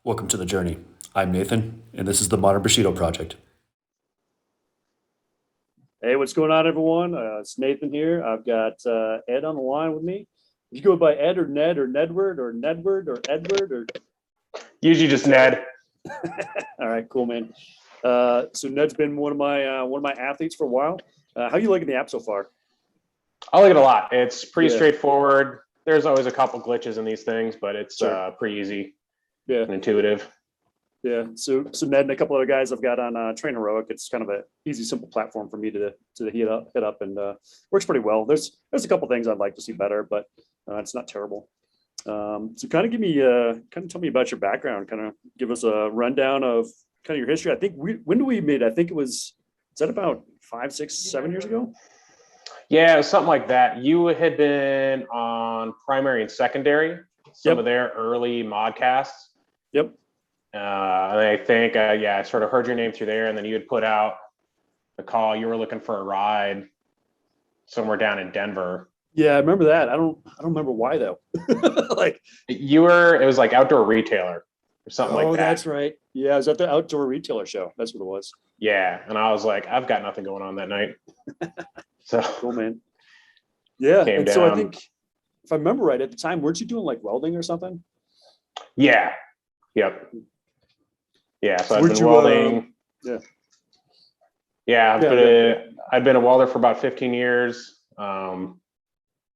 Welcome to the journey. I'm Nathan, and this is the Modern Bushido Project. Hey, what's going on, everyone? It's Nathan here. I've got Ed on the line with me. You go by Ed or Ned or Nedward or Nedward or Edward or Usually just Ned. all right, cool, man. So Ned's been one of my athletes for a while. How you liking the app so far? I like it a lot. It's pretty Yeah, straightforward. There's always a couple glitches in these things, but it's sure. pretty easy Yeah, and intuitive. yeah. So Ned and a couple other guys I've got on Train Heroic. It's kind of a easy, simple platform for me to hit up, and works pretty well. There's a couple things I'd like to see better, but it's not terrible. So kind of tell me about your background, kind of give us a rundown of kind of your history. I think when do we meet? I think is that about 5, 6, 7 years ago? Yeah, it was something like that. You had been on primary and secondary, some of Yep. their early modcasts. Yep. And I think, yeah, I sort of heard your name through there, and then you had put out the call. You were looking for a ride somewhere down in Denver. Yeah, I remember that. I don't remember why though. Like, It was like outdoor retailer or something like oh, that. that's right. Yeah, I was at the outdoor retailer show. That's what it was. Yeah. And I was like, I've got nothing going on that night. So Cool, man. Yeah, came and so I down. think if I remember right at the time, weren't you doing like welding or something? Yeah. Yep. Yeah. So So I've where'd been you? welding. Yeah, Yeah. yeah, go ahead. I've been a welder for about 15 years.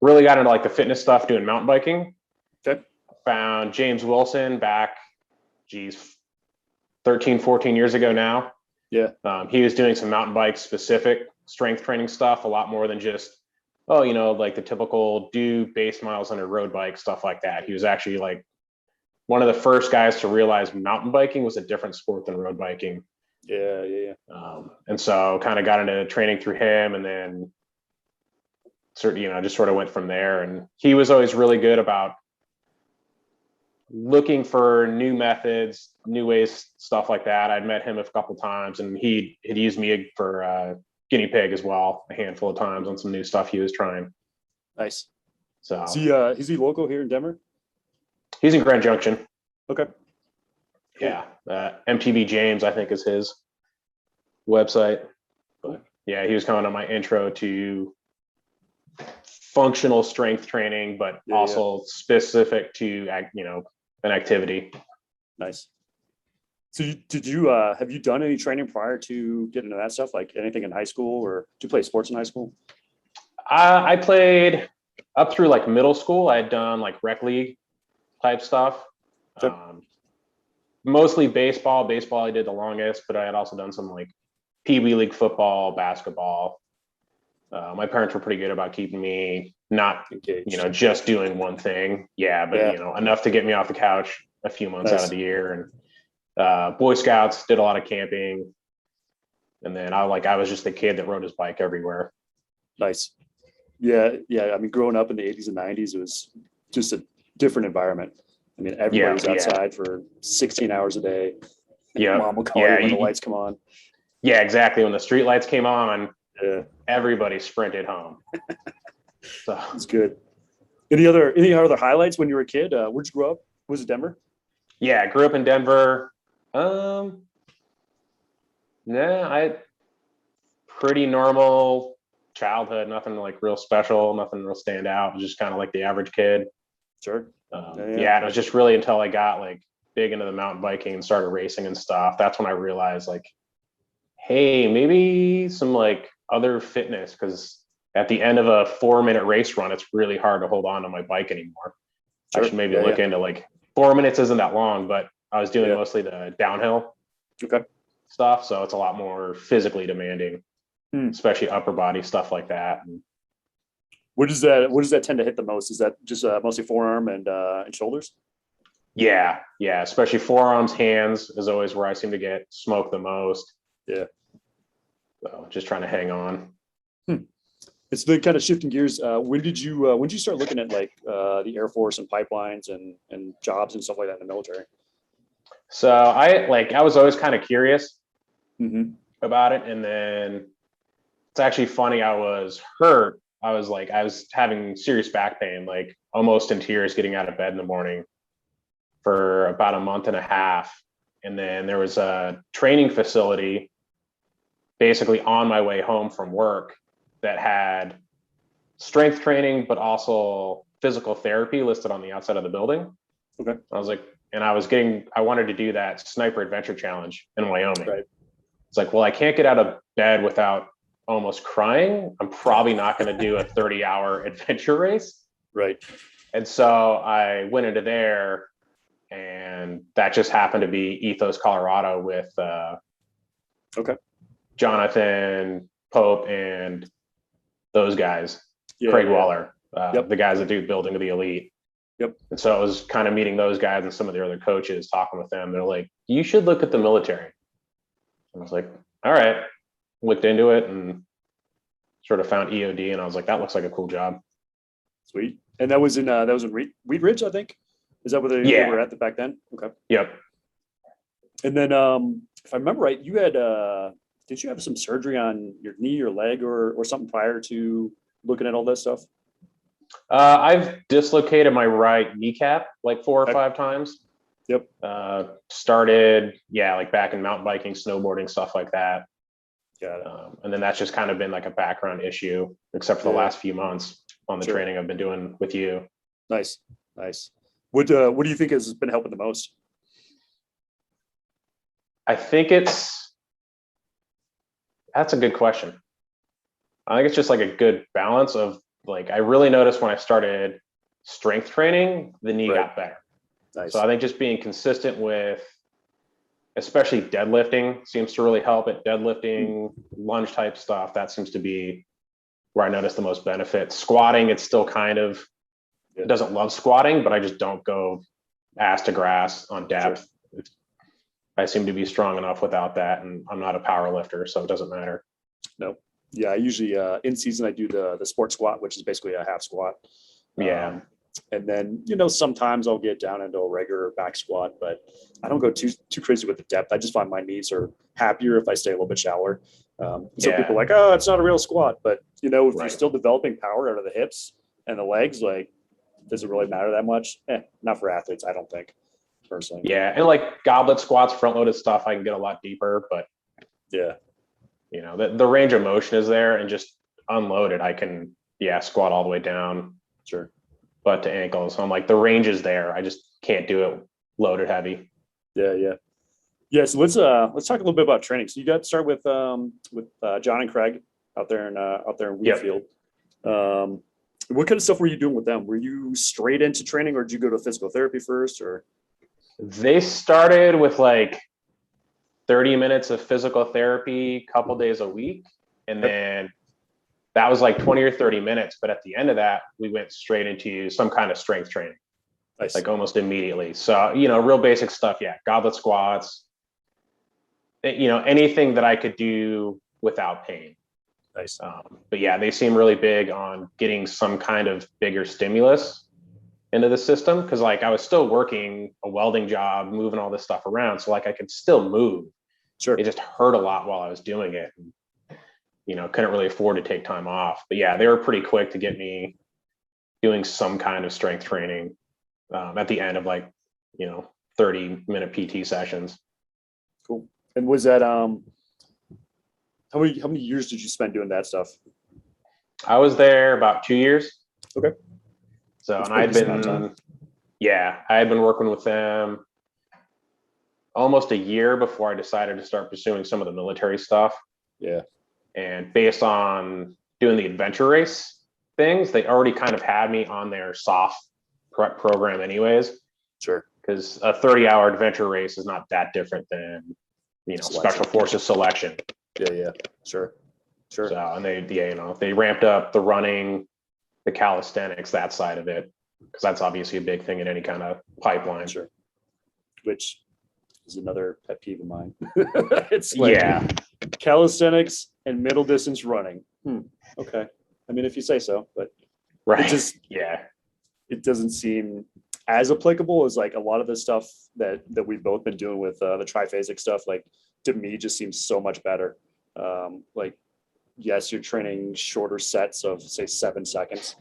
Really got into like the fitness stuff doing mountain biking. Okay. Found James Wilson back, geez, 13, 14 years ago now. Yeah. He was doing some mountain bike specific strength training stuff, a lot more than just, oh, like the typical do base miles on a road bike, stuff like that. He was actually like one of the first guys to realize mountain biking was a different sport than road biking. Yeah, yeah, yeah. And so kind of got into training through him, and then just sort of went from there. And he was always really good about looking for new methods, new ways, stuff like that. I'd met him a couple times, and he had used me for guinea pig as well a handful of times on some new stuff he was trying. Nice. So Is he local here in Denver? he's in Grand Junction. Okay. Cool. Yeah, MTB James, I think, is his website. Cool. But yeah, he was kind of my intro to functional strength training, but Yeah, also specific to an activity. nice. So did you have you done any training prior to getting into that stuff? Like anything in high school, or did you play sports in high school? I played up through like middle school. I had done like rec league type stuff. Okay. Mostly baseball. Baseball I did the longest, but I had also done some like Pee Wee League football, basketball. My parents were pretty good about keeping me not, Engaged. just doing one thing. Yeah, but Yeah. enough to get me off the couch a few months out Nice. of the year. And Boy Scouts, did a lot of camping. And then I was just the kid that rode his bike everywhere. Nice. Yeah, yeah. I mean, growing up in the 80s and 90s, it was just a different environment. I mean, everybody Yeah, was yeah, outside for 16 hours a day. yeah, Mom will call you yeah, when the lights come on. yeah, exactly. When the street lights came on, Yeah, everybody sprinted home. So it's good. Any other highlights when you were a kid? Where'd you grow up? Was it Denver? yeah, I grew up in Denver. Yeah, I pretty normal childhood, nothing like real special, nothing real stand out. Just kind of like the average kid. Sure. Yeah, yeah. Yeah, and it was just really until I got like big into the mountain biking and started racing and stuff. That's when I realized like, hey, maybe some like other fitness, because at the end of a 4-minute race run, it's really hard to hold on to my bike anymore. I Sure. should maybe Yeah, look yeah. into like 4 minutes isn't that long, but I was doing Yeah. mostly the downhill Okay. stuff. So it's a lot more physically demanding, Hmm. especially upper body stuff like that. And What does that tend to hit the most? Is that just mostly forearm and shoulders? yeah, yeah, especially forearms, hands is always where I seem to get smoked the most. Yeah. So just trying to hang on. Hmm. It's been kind of shifting gears. When did you start looking at like the Air Force and pipelines and jobs and stuff like that in the military? So I was always kind of curious Mm-hmm. about it. And then it's actually funny, I was hurt. I was having serious back pain, like almost in tears getting out of bed in the morning. for about a month and a half. And then there was a training facility basically on my way home from work that had strength training, but also physical therapy listed on the outside of the building. Okay. I was like, and I wanted to do that sniper adventure challenge in Wyoming. Right. It's like, well, I can't get out of bed without almost crying. I'm probably not going to do a 30-hour adventure race. Right. And so I went into there, and that just happened to be Ethos, Colorado, with Okay. Jonathan Pope and those guys, Yeah, Craig yeah. Waller, Yep. the guys that do Building of the Elite. Yep. And so I was kind of meeting those guys and some of the other coaches, talking with them. They're like, you should look at the military. I was like, all right. Looked into it and sort of found EOD, and I was like, that looks like a cool job. Sweet. And that was in Wheat Ridge, I think. Is that where they were at back then? Okay. Yep. And then if I remember right, you had did you have some surgery on your knee or leg or something prior to looking at all that stuff? I've dislocated my right kneecap like 4 or 5 times. Yep. Started, like back in mountain biking, snowboarding, stuff like that. Got it. And then that's just kind of been like a background issue, except for the last few months on the training I've been doing with you. Nice. What do you think has been helping the most? I think that's a good question. I think it's just like a good balance of like, I really noticed when I started strength training, the knee got better. Nice. So I think just being consistent with, especially deadlifting seems to really help it. Deadlifting, lunge type stuff, that seems to be where I notice the most benefit. Squatting, it's still kind of, it doesn't love squatting, but I just don't go ass to grass on depth. Sure. I seem to be strong enough without that, and I'm not a power lifter, so it doesn't matter. No. Yeah, I usually in season I do the sport squat, which is basically a half squat. Yeah. And then, sometimes I'll get down into a regular back squat, but I don't go too crazy with the depth. I just find my knees are happier if I stay a little bit shallower. So people are like, oh, it's not a real squat. But, if you're still developing power out of the hips and the legs, like, does it really matter that much? Not for athletes, I don't think, personally. Yeah. And like goblet squats, front loaded stuff, I can get a lot deeper, but the range of motion is there, and just unloaded, I can, squat all the way down. Sure. Butt to ankle. So I'm like, the range is there. I just can't do it loaded heavy. Yeah. So let's talk a little bit about training. So you got to start with John and Craig out there in Wheatfield. What kind of stuff were you doing with them? Were you straight into training, or did you go to physical therapy first? Or they started with like 30 minutes of physical therapy, couple days a week, and then that was like 20 or 30 minutes. But at the end of that, we went straight into some kind of strength training, like almost immediately. So, real basic stuff. Yeah. Goblet squats, anything that I could do without pain. Nice. But yeah, they seem really big on getting some kind of bigger stimulus into the system. Cause like I was still working a welding job, moving all this stuff around. So like I could still move. Sure. It just hurt a lot while I was doing it. Couldn't really afford to take time off. But yeah, they were pretty quick to get me doing some kind of strength training at the end of 30-minute PT sessions. Cool. And was that how many years did you spend doing that stuff? I was there about 2 years. Okay. So, and I had been working with them almost a year before I decided to start pursuing some of the military stuff. Yeah. And based on doing the adventure race things, they already kind of had me on their soft prep program anyways. Sure. Because a 30-hour adventure race is not that different than, special forces selection. Yeah. Sure. So, and they ramped up the running, the calisthenics, that side of it, because that's obviously a big thing in any kind of pipeline. Sure. Which is another pet peeve of mine. It's like calisthenics and middle distance running. Okay. I mean, if you say so, but it doesn't seem as applicable as like a lot of the stuff that we've both been doing with the triphasic stuff. Like, to me, just seems so much better. Yes, you're training shorter sets of say 7 seconds,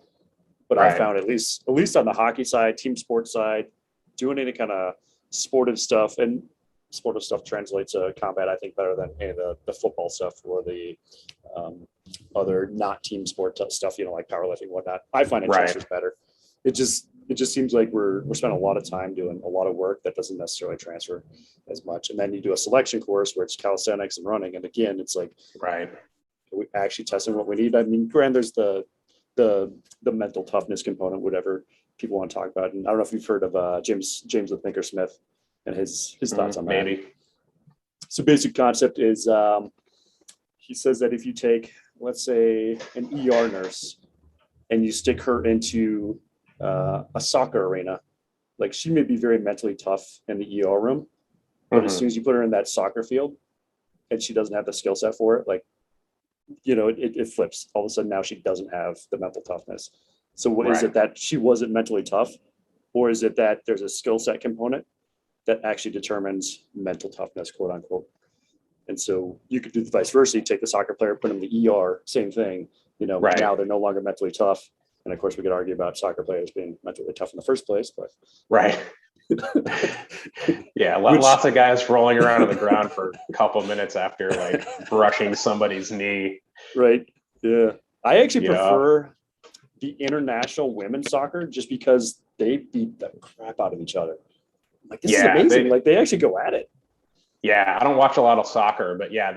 but I found at least on the hockey side, team sports side, doing any kind of sportive stuff, and sportive stuff translates to combat, I think, better than any of the football stuff or the other not team sport stuff, like powerlifting and whatnot. I find it Right. transfers better. It just seems like we're spending a lot of time doing a lot of work that doesn't necessarily transfer as much. And then you do a selection course where it's calisthenics and running, and again, it's like, Right. are we actually testing what we need? I mean, granted, there's the mental toughness component, whatever people want to talk about. And I don't know if you've heard of James the Thinker Smith and his thoughts on that. Maybe. So basic concept is he says that if you take, let's say, an ER nurse and you stick her into a soccer arena, like she may be very mentally tough in the ER room, but as soon as you put her in that soccer field and she doesn't have the skill set for it, like, it flips. All of a sudden now she doesn't have the mental toughness. So what is it that she wasn't mentally tough, or is it that there's a skill set component that actually determines mental toughness, quote unquote? And so you could do the vice versa. You take the soccer player, put them in the ER, same thing. Now they're no longer mentally tough. And of course, we could argue about soccer players being mentally tough in the first place, but right. Yeah, lots of guys rolling around on the ground for a couple minutes after like brushing somebody's knee. Right. Yeah. I actually prefer the international women's soccer just because they beat the crap out of each other. Like, this is amazing. They actually go at it. Yeah, I don't watch a lot of soccer, but yeah,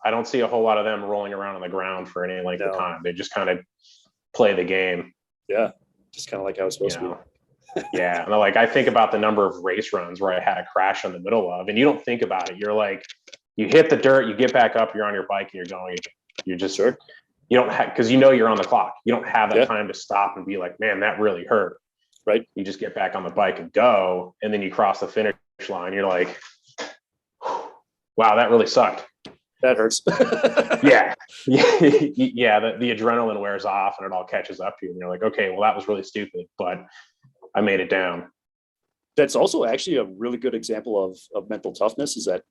I don't see a whole lot of them rolling around on the ground for any length of time. They just kind of play the game. Yeah. Just kind of like how it's supposed to be. Yeah. And like, I think about the number of race runs where I had a crash in the middle of, and you don't think about it. You're like, you hit the dirt, you get back up, you're on your bike and you're going, you're just, you don't have, because you're on the clock. You don't have that time to stop and be like, man, that really hurt. Right. You just get back on the bike and go, and then you cross the finish line. You're like, wow, that really sucked. That hurts. Yeah. The adrenaline wears off and it all catches up to you. And you're like, okay, well, that was really stupid, but I made it down. That's also actually a really good example of mental toughness, is that,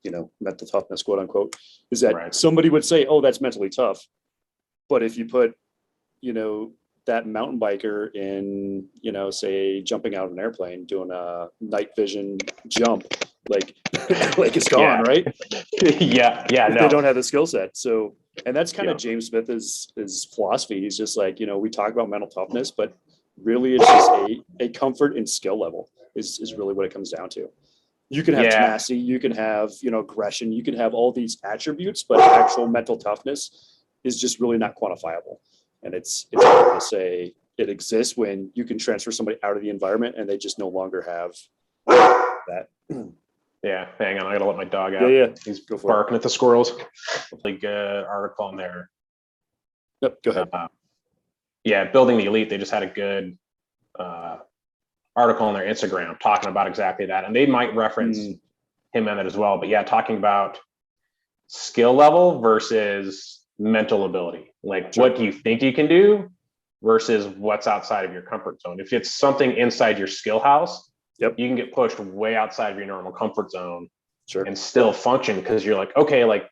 mental toughness, quote unquote, is that somebody would say, oh, that's mentally tough. But if you put, that mountain biker in, say, jumping out of an airplane, doing a night vision jump, like it's gone, right? Yeah. No. They don't have the skill set. So, and that's kind of James Smith's philosophy. He's just like, we talk about mental toughness, but really it's just a comfort and skill level is really what it comes down to. You can have tenacity, you can have, aggression, you can have all these attributes, but actual mental toughness is just really not quantifiable. And it's hard to say it exists when you can transfer somebody out of the environment and they just no longer have that. Yeah, hang on, I gotta let my dog out. Yeah. He's barking at the squirrels. Really good article in there. Yep, go ahead. Building the Elite, they just had a good article on their Instagram talking about exactly that. And they might reference him in it as well. But talking about skill level versus mental ability. Like, what do you think you can do versus what's outside of your comfort zone? If it's something inside your skill house, you can get pushed way outside of your normal comfort zone and still function, because you're like, okay, like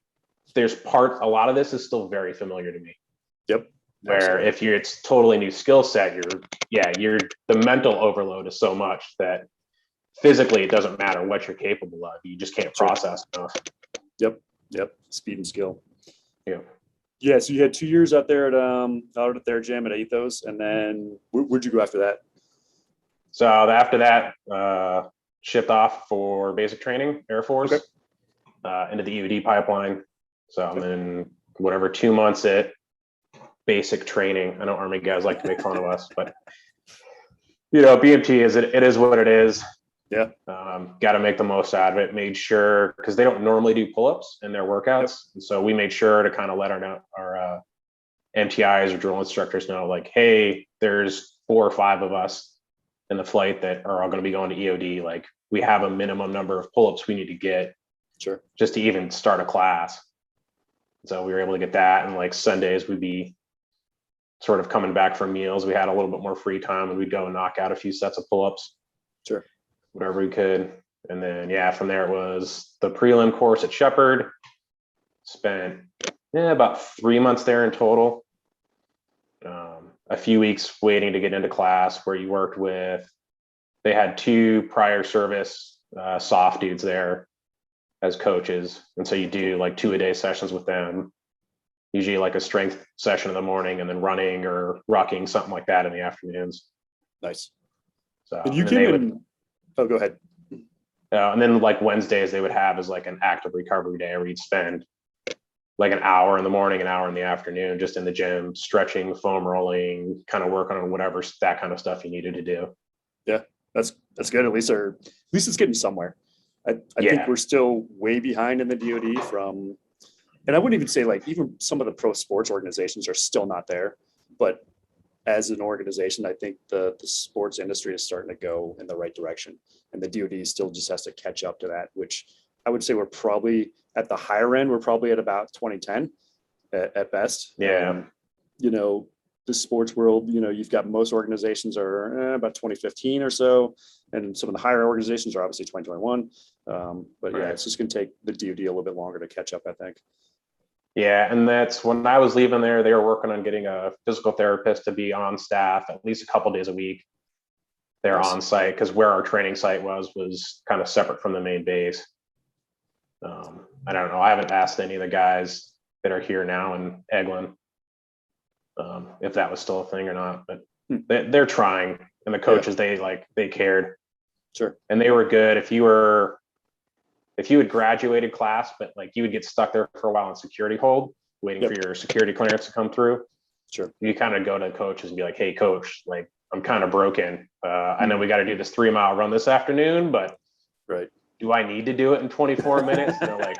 a lot of this is still very familiar to me. Yep. Where if it's totally new skill set, the mental overload is so much that physically it doesn't matter what you're capable of. You just can't process enough. Yep. Speed and skill. Yeah. Yeah. So you had 2 years out there at their gym at Ethos, and then where'd you go after that? So after that, shipped off for basic training, Air Force, into the EOD pipeline. So I'm in 2 months at basic training. I know Army guys like to make fun of us, but BMT it is what it is. Yeah. Got to make the most out of it. Made sure, because they don't normally do pull-ups in their workouts. And so we made sure to kind of let our MTIs or drill instructors know, like, hey, there's 4 or 5 of us in the flight that are all going to be going to EOD. Like, we have a minimum number of pull-ups we need to get just to even start a class. So we were able to get that. And like Sundays, we'd be sort of coming back from meals. We had a little bit more free time, and we'd go and knock out a few sets of pull-ups. Whatever we could. And then, from there it was the prelim course at Shepherd. Spent about 3 months there in total. A few weeks waiting to get into class, where you worked with they had 2 prior service soft dudes there as coaches. And so you do like 2-a-day sessions with them, usually like a strength session in the morning and then running or rucking, something like that in the afternoons. Nice. So And you and came they in. Oh, go ahead. and then like Wednesdays they would have as like an active recovery day where you'd spend like an hour in the morning, an hour in the afternoon, just in the gym, stretching, foam rolling, kind of working on whatever that kind of stuff you needed to do. Yeah, that's good. At least it's getting somewhere. I Yeah. think we're still way behind in the DoD from, and I wouldn't even say like even some of the pro sports organizations are still not there, but as an organization, I think the sports industry is starting to go in the right direction, and the DoD still just has to catch up to that, which I would say we're probably at the higher end. We're probably at about 2010 at best. Yeah. You know, the sports world, you know, you've got most organizations are about 2015 or so, and some of the higher organizations are obviously 2021. But yeah, Right. it's just going to take the DoD a little bit longer to catch up, I think. Yeah. And that's when I was leaving there, they were working on getting a physical therapist to be on staff at least a couple days a week. They're Nice. on site because where our training site was kind of separate from the main base. I don't know. I haven't asked any of the guys that are here now in Eglin if that was still a thing or not, but they're trying. And the coaches, they cared. Sure. And they were good. If you had graduated class, but like you would get stuck there for a while in security hold, waiting Yep. for your security clearance to come through. Sure. You kind of go to coaches and be like, hey coach, like I'm kind of broken. I know we got to do this 3-mile run this afternoon, but Right. do I need to do it in 24 minutes? And they're like,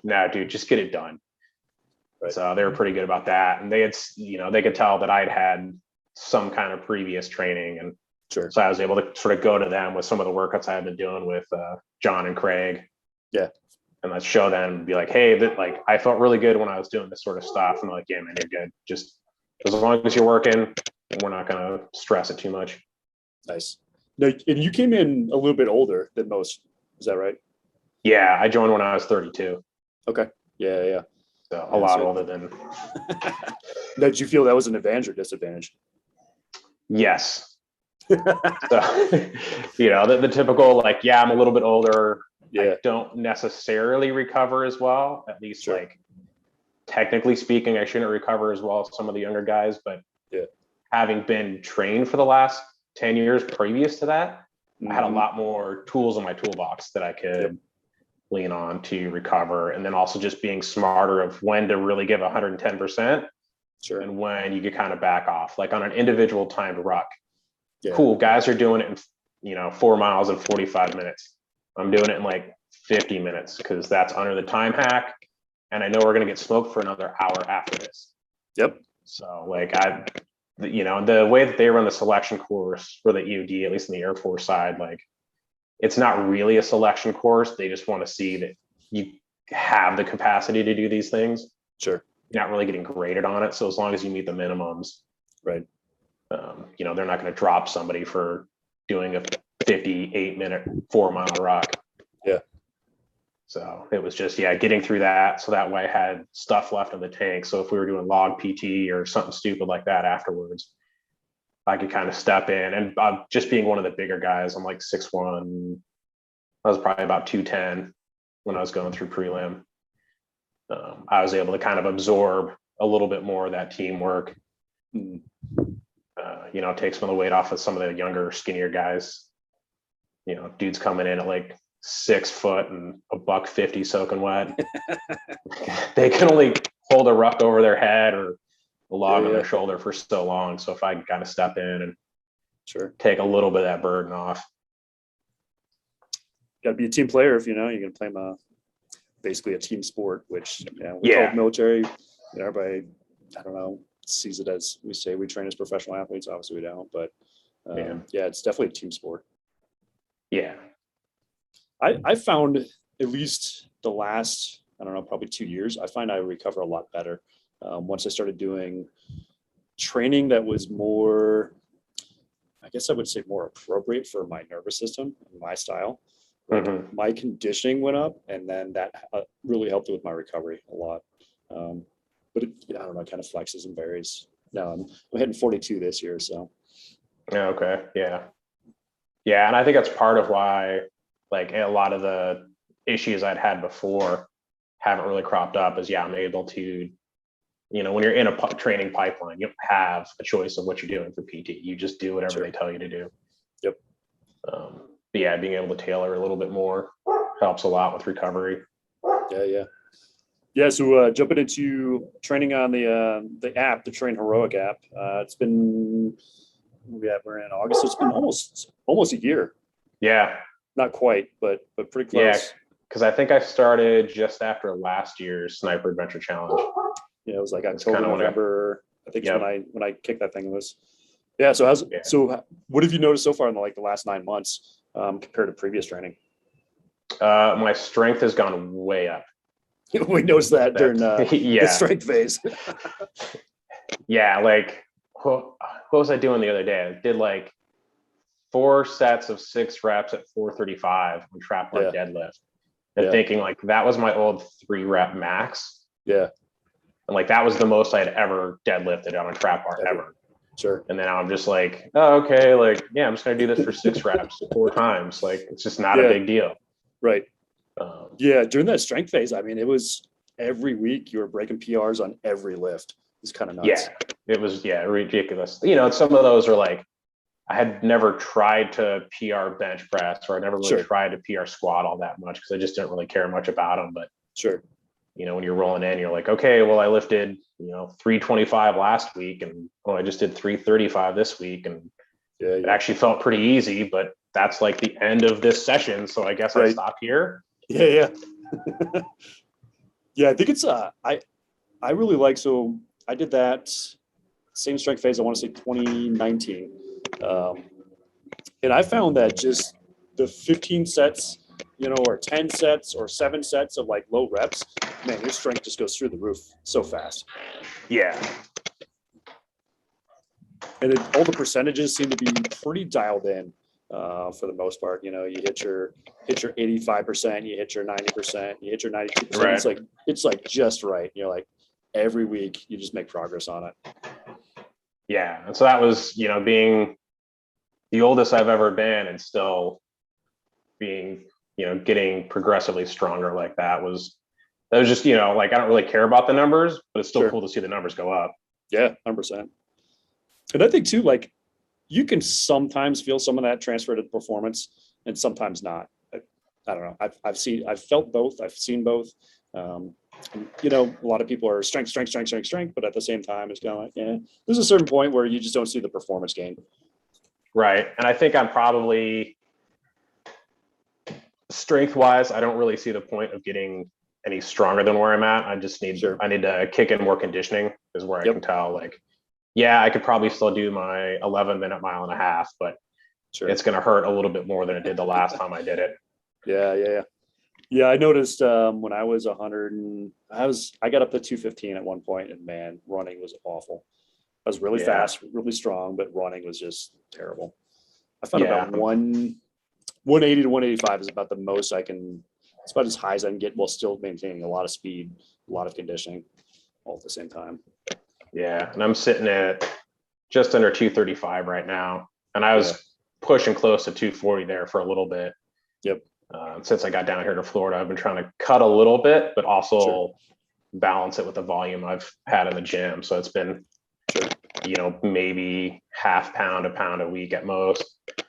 no, dude, just get it done. Right. So they were pretty good about that. And they had, they could tell that I'd had some kind of previous training. And Sure. so I was able to sort of go to them with some of the workouts I had been doing with John and Craig. Yeah. And let's show them and be like, hey, that like I felt really good when I was doing this sort of stuff. And they're like, yeah, man, you're good. Just as long as you're working, we're not going to stress it too much. Nice. Now, and you came in a little bit older than most. Is that right? Yeah, I joined when I was 32. Okay. Yeah. So Yeah, a lot so- older than. Now, did you feel that was an advantage or disadvantage? Yes. So, the typical, like, yeah, I'm a little bit older. Yeah. I don't necessarily recover as well, at least Sure. like technically speaking, I shouldn't recover as well as some of the younger guys, but Yeah. having been trained for the last 10 years previous to that, I had a Mhm. lot more tools in my toolbox that I could Yep. lean on to recover. And then also just being smarter of when to really give 110% Sure. and when you could kind of back off, like on an individual timed ruck. Yeah. Cool, guys are doing it in 4 miles in 45 minutes. I'm doing it in like 50 minutes because that's under the time hack, and I know we're going to get smoked for another hour after this. Yep. So like the way that they run the selection course for the EOD, at least in the Air Force side, like it's not really a selection course. They just want to see that you have the capacity to do these things. Sure. You're not really getting graded on it. So as long as you meet the minimums, Right. they're not going to drop somebody for doing a 58-minute 4-mile rock. Yeah. So it was just, getting through that. So that way I had stuff left in the tank. So if we were doing log PT or something stupid like that afterwards, I could kind of step in. And just being one of the bigger guys, I'm like 6'1". I was probably about 210 when I was going through prelim. I was able to kind of absorb a little bit more of that teamwork. Mhm. Take some of the weight off of some of the younger, skinnier guys. Dudes coming in at like 6 foot and $150 soaking wet. They can only hold a ruck over their head or a log on their shoulder for so long. So if I got to step in and Sure. take a little bit of that burden off. Got to be a team player if you're going to play basically a team sport, which we call Yeah. it military. Everybody, I don't know, sees it as we say we train as professional athletes. Obviously we don't, but it's definitely a team sport. Yeah. I found at least the last, I don't know, probably 2 years, I find I recover a lot better once I started doing training that was more, I guess I would say more appropriate for my nervous system and my style. Like Mhm. my conditioning went up, and then that really helped with my recovery a lot. But I don't know, it kind of flexes and varies. Now I'm hitting 42 this year, so Okay. Yeah. Yeah, and I think that's part of why, like, a lot of the issues I'd had before haven't really cropped up. Is I'm able to, when you're in a training pipeline, you don't have a choice of what you're doing for PT. You just do whatever Sure. they tell you to do. Yep. But yeah, being able to tailor a little bit more helps a lot with recovery. Yeah. So jumping into training on the app, the Train Heroic app. It's been we're in August. So it's been almost a year. Yeah. Not quite, but pretty close. Yeah, because I think I started just after last year's Sniper Adventure Challenge. Yeah, it was like October, November. I think it's when I kicked that thing loose. Yeah. So what have you noticed so far in the last 9 months compared to previous training? My strength has gone way up. We noticed that during the strength phase. Yeah, like what was I doing the other day? I did like 4 sets of 6 reps at 435 on trap bar deadlift, and thinking like that was my old 3 rep max. Yeah, and like that was the most I had ever deadlifted on a trap bar ever. Sure. And then now I'm just like, oh, okay, like I'm just gonna do this for 6 reps 4 times. Like it's just not a big deal. Right. During that strength phase, I mean, it was every week you were breaking PRs on every lift. It's kind of nuts. Yeah, it was ridiculous. Some of those are like I had never tried to PR bench press, or I never really tried to PR squat all that much because I just didn't really care much about them. But when you're rolling in, you're like, okay, well, I lifted 325 last week, and I just did 335 this week, and it actually felt pretty easy. But that's like the end of this session, so I guess I stop here. Yeah. I think it's I really like, so I did that same strength phase, I want to say 2019. And I found that just the 15 sets, or 10 sets or 7 sets of like low reps, man, your strength just goes through the roof so fast. Yeah. And all the percentages seem to be pretty dialed in for the most part. You hit your 85%, you hit your 90%, you hit your 92%. Right. It's like just right. You're like every week you just make progress on it. Yeah. And so that was, being the oldest I've ever been and still being, getting progressively stronger like that was just, like, I don't really care about the numbers, but it's still cool to see the numbers go up. Yeah, 100%. And I think too, like you can sometimes feel some of that transfer to performance and sometimes not. I don't know. I've felt both. I've seen both. A lot of people are strength, but at the same time, it's kind of like, there's a certain point where you just don't see the performance gain. Right. And I think I'm probably strength wise, I don't really see the point of getting any stronger than where I'm at. I just need, I need to kick in more conditioning is where I can tell like, I could probably still do my 11-minute mile and a half, but it's going to hurt a little bit more than it did the last time I did it. Yeah. I noticed when I was 100 I got up to 215 at one point, and man, running was awful. I was really fast, really strong, but running was just terrible. I found about 180 to 185 is about the most I can. It's about as high as I can get while still maintaining a lot of speed, a lot of conditioning, all at the same time. Yeah, and I'm sitting at just under 235 right now, and I was pushing close to 240 there for a little bit. Yep. Since I got down here to Florida, I've been trying to cut a little bit, but also balance it with the volume I've had in the gym. So it's been, maybe half pound, a pound a week at most.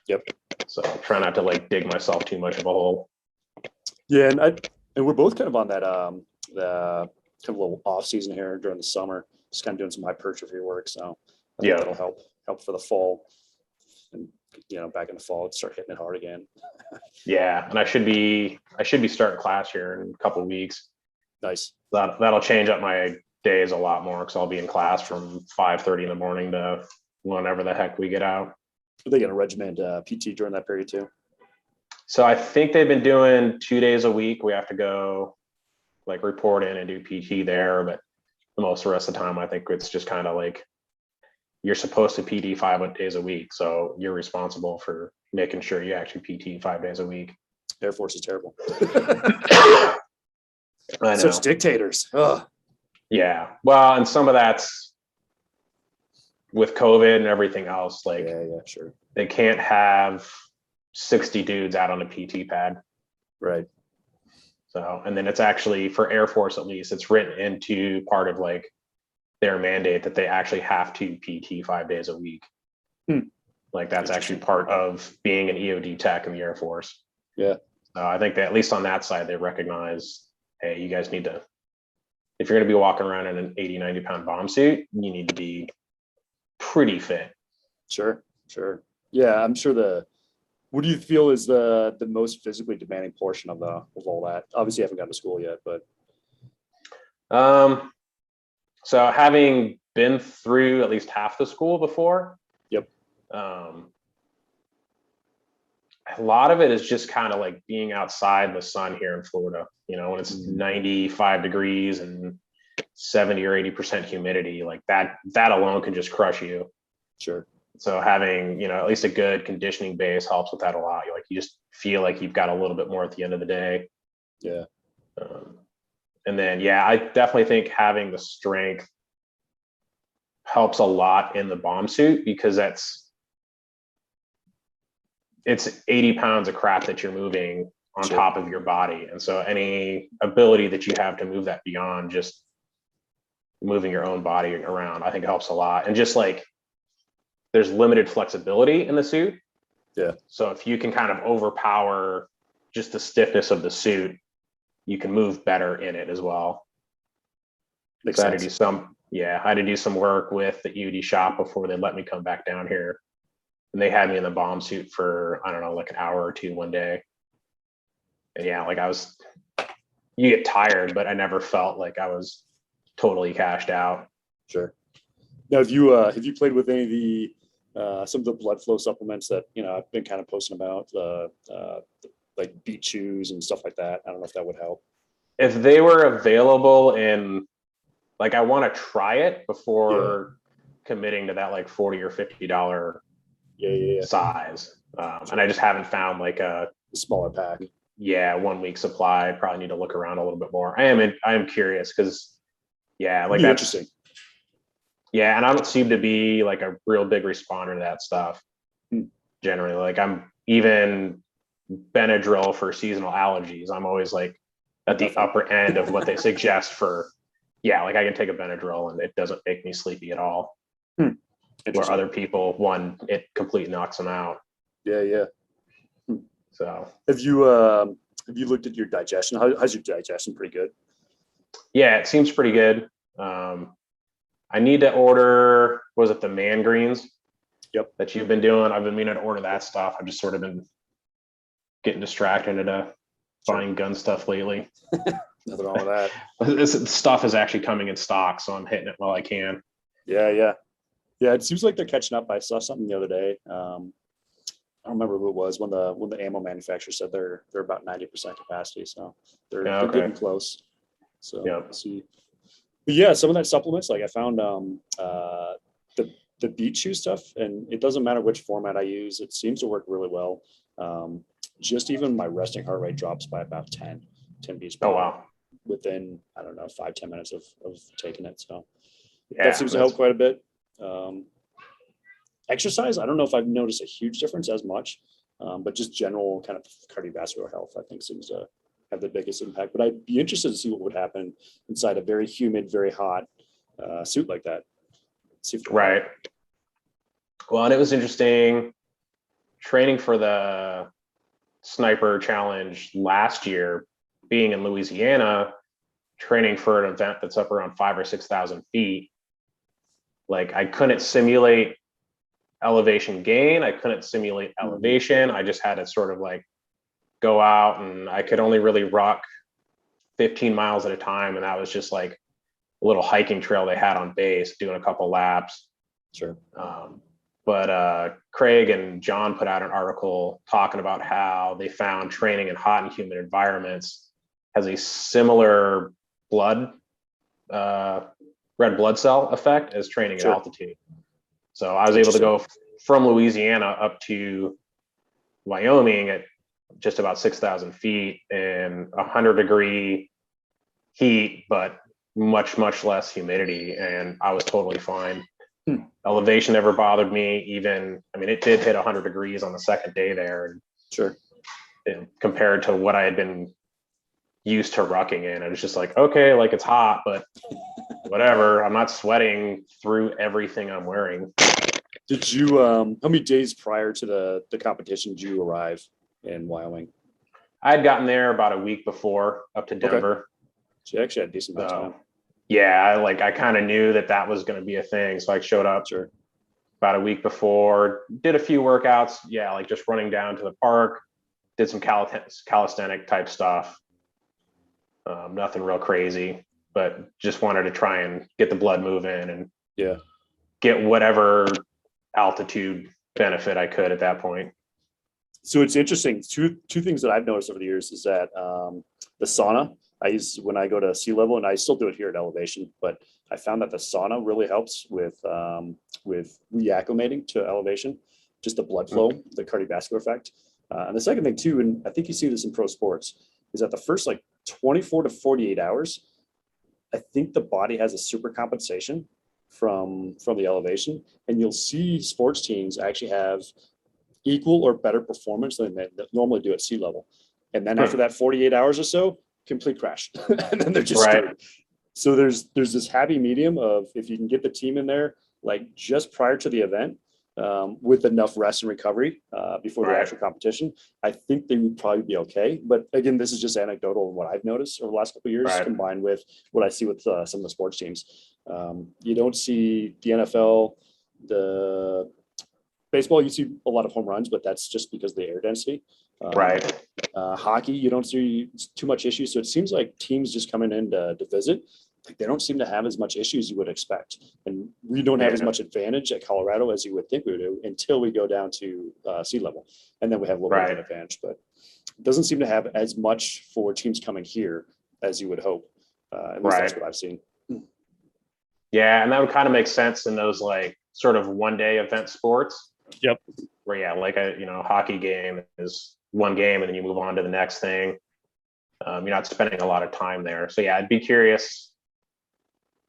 Yep. So try not to like dig myself too much of a hole. Yeah, and we're both kind of on that the kind of little off season here during the summer, just kind of doing some hypertrophy work. So I think that'll help for the fall, and back in the fall, start hitting it hard again. Yeah, and I should be starting class here in a couple of weeks. Nice. That'll change up my days a lot more because I'll be in class from 5:30 in the morning to whenever the heck we get out. Are they going to regiment PT during that period too? So I think they've been doing 2 days a week. We have to go like report in and do PT there, but the most of the rest of the time, I think it's just kind of like you're supposed to PT 5 days a week. So you're responsible for making sure you actually PT 5 days a week. Air Force is terrible. I know. Such dictators. Ugh. Yeah. Well, and some of that's with COVID and everything else. Like, sure. They can't have 60 dudes out on a PT pad. Right. So, and then it's actually for Air Force, at least it's written into part of like their mandate that they actually have to PT 5 days a week. Like that's actually part of being an EOD tech in the Air Force. Yeah. I think that at least on that side, they recognize, hey, you guys need to, if you're going to be walking around in an 80, 90 pound bomb suit, you need to be pretty fit. Sure. Yeah, I'm sure what do you feel is the most physically demanding portion of all that? Obviously, I haven't gone to school yet, but so having been through at least half the school before, yep. A lot of it is just kind of like being outside in the sun here in Florida, you know, when it's 95 degrees and 70 or 80% humidity, like that alone can just crush you. Sure. So having, you know, at least a good conditioning base helps with that a lot. You just feel like you've got a little bit more at the end of the day. Yeah. And then, yeah, I definitely think having the strength helps a lot in the bomb suit, because it's 80 pounds of crap that you're moving on top of your body. And so any ability that you have to move that beyond just moving your own body around, I think helps a lot. And just like, there's limited flexibility in the suit. Yeah. So if you can kind of overpower just the stiffness of the suit, you can move better in it as well. Makes I had sense. I had to do some work with the EOD shop before they let me come back down here. And they had me in the bomb suit for, I don't know, like an hour or two one day. And yeah, like you get tired, but I never felt like I was totally cashed out. Sure. Now, have you played with any of the some of the blood flow supplements that, you know, I've been kind of posting about, like beet chews and stuff like that? I don't know if that would help. If they were available in, like, I want to try it before committing to that like $40 or $50 size. And I just haven't found like a smaller pack. 1 week supply. I probably need to look around a little bit more. I am curious because like that's interesting. Yeah, and I don't seem to be like a real big responder to that stuff. Generally, like I'm even Benadryl for seasonal allergies. I'm always like at the upper end of what they suggest for. Yeah, like I can take a Benadryl and it doesn't make me sleepy at all. Where other people, it completely knocks them out. Yeah. So have you looked at your digestion? How's your digestion? Pretty good. Yeah, it seems pretty good. I need to order, was it the man greens? Yep. That you've been doing. I've been meaning to order that stuff. I've just sort of been getting distracted into buying gun stuff lately. Nothing wrong with that. This stuff is actually coming in stock, so I'm hitting it while I can. Yeah. It seems like they're catching up. I saw something the other day. I don't remember who it was when the ammo manufacturer said they're about 90% capacity, so they're getting close. So we'll see. But yeah, some of that supplements, like I found the beet chew stuff, and it doesn't matter which format I use, it seems to work really well. Just even my resting heart rate drops by about 10 beats per minute within, I don't know, 5-10 minutes of taking it. So that seems to help quite a bit. Exercise, I don't know if I've noticed a huge difference as much, but just general kind of cardiovascular health, I think, seems to have the biggest impact. But I'd be interested to see what would happen inside a very humid, very hot suit like that. Right. Well, and it was interesting training for the sniper challenge last year, being in Louisiana, training for an event that's up around 5,000 or 6,000 feet. Like I couldn't simulate elevation gain. I couldn't simulate elevation. I just had to sort of like go out, and I could only really rock 15 miles at a time. And that was just like a little hiking trail they had on base, doing a couple laps. Sure. But Craig and John put out an article talking about how they found training in hot and humid environments has a similar red blood cell effect as training at altitude. So I was able to go from Louisiana up to Wyoming at just about 6,000 feet in 100-degree heat, but much less humidity, and I was totally fine. Elevation never bothered me. Even, I mean, it did hit 100 degrees on the second day there, and Sure. compared to what I had been used to rucking in. It was just like, okay, like it's hot, but whatever. I'm not sweating through everything I'm wearing. Did you, how many days prior to the competition did you arrive in Wyoming? I had gotten there about a week before up to Denver. So you actually had a decent amount of time. Yeah, I kind of knew that was going to be a thing. So I showed up about a week before, did a few workouts. Yeah, like just running down to the park, did some calisthenic type stuff. Nothing real crazy, but just wanted to try and get the blood moving and get whatever altitude benefit I could at that point. So it's interesting. Two things that I've noticed over the years is that the sauna I use when I go to sea level, and I still do it here at elevation, but I found that the sauna really helps with reacclimating to elevation, just the blood flow, the cardiovascular effect. And the second thing too, and I think you see this in pro sports, is that the first like 24 to 48 hours, I think the body has a super compensation from the elevation, and you'll see sports teams actually have equal or better performance than they normally do at sea level. And then after that 48 hours or so, complete crash. And then they're just screwed. So there's this happy medium of, if you can get the team in there, like just prior to the event, with enough rest and recovery before the actual competition, I think they would probably be okay. But again, this is just anecdotal of what I've noticed over the last couple of years, combined with what I see with some of the sports teams. You don't see the NFL, the baseball, you see a lot of home runs, but that's just because of the air density. Hockey, you don't see too much issues. So it seems like teams just coming in to visit, like they don't seem to have as much issues you would expect. And we don't have as much advantage at Colorado as you would think we would do until we go down to sea level. And then we have a little bit of an advantage, but it doesn't seem to have as much for teams coming here as you would hope. At least that's what I've seen. Yeah, and that would kind of make sense in those like sort of one-day event sports. Yep. Where like a hockey game is one game and then you move on to the next thing. You're not spending a lot of time there. So yeah, I'd be curious.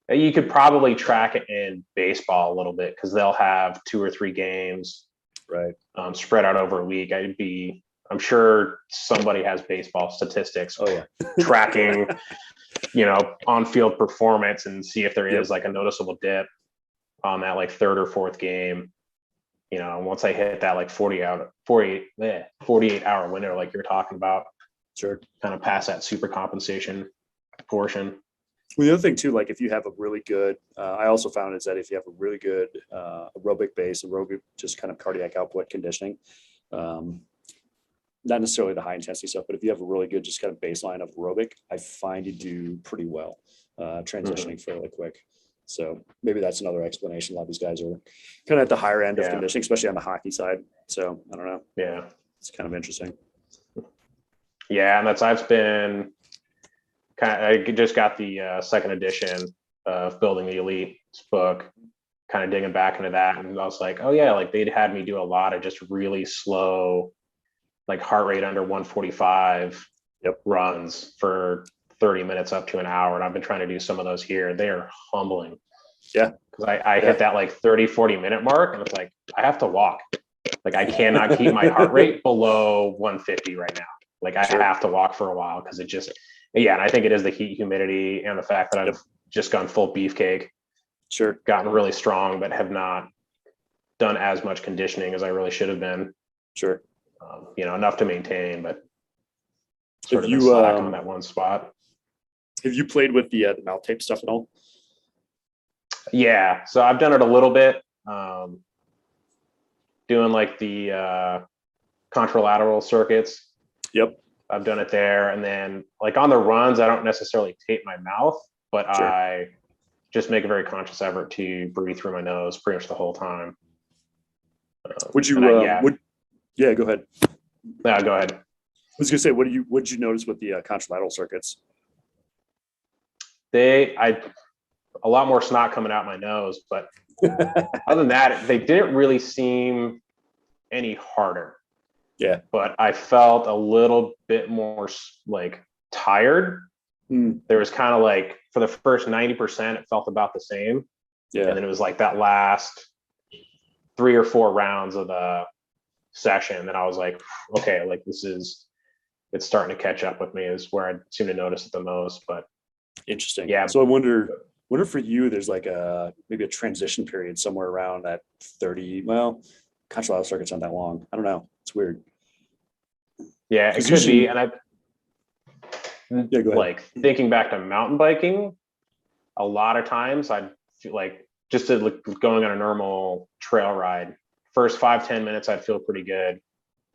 You could probably track it in baseball a little bit because they'll have 2 or 3 games spread out over a week. I'm sure somebody has baseball statistics tracking on-field performance and see if there is like a noticeable dip on that like 3rd or 4th game. Once I hit that like 48 hour window, like you're talking about, kind of past that super compensation portion. Well, the other thing too, like if you have a really good, I also found is that if you have a really good aerobic base, aerobic, just kind of cardiac output conditioning, not necessarily the high intensity stuff, but if you have a really good, just kind of baseline of aerobic, I find you do pretty well transitioning fairly quick. So maybe that's another explanation. A lot of these guys are kind of at the higher end of conditioning, especially on the hockey side. So I don't know. Yeah. It's kind of interesting. Yeah. And I've been I just got the 2nd edition of Building the Elite book, kind of digging back into that. And I was like, oh yeah, like they'd had me do a lot of just really slow, like heart rate under 145 runs for 30 minutes up to an hour. And I've been trying to do some of those here. They are humbling. Yeah. Cause I hit that like 30, 40 minute mark and it's like, I have to walk. Like I cannot keep my heart rate below 150 right now. Like I have to walk for a while. Cause it just, and I think it is the heat, humidity, and the fact that I've just gone full beefcake. Gotten really strong, but have not done as much conditioning as I really should have been. Enough to maintain, but sort of slacking on that one spot. Have you played with the mouth tape stuff at all? Yeah, so I've done it a little bit, doing like the contralateral circuits. I've done it there, and then like on the runs, I don't necessarily tape my mouth, but I just make a very conscious effort to breathe through my nose pretty much the whole time. Would you? Go ahead. Yeah, go ahead. I was gonna say, what did you notice with the contralateral circuits? A lot more snot coming out my nose, but other than that, they didn't really seem any harder. Yeah. But I felt a little bit more like tired. There was kind of like for the first 90%, it felt about the same. Yeah. And then it was like that last 3 or 4 rounds of session, then I was like, okay, like it's starting to catch up with me is where I seem to notice it the most. But Interesting. yeah. So I wonder for you, there's like maybe a transition period somewhere around that 30. Well, contralateral circuit's not that long. I don't know. It's weird. Yeah, it 'Cause could usually- be. And Yeah, go ahead. like thinking back to mountain biking, a lot of times I'd feel like just to going on a normal trail ride, first 5-10 minutes I'd feel pretty good.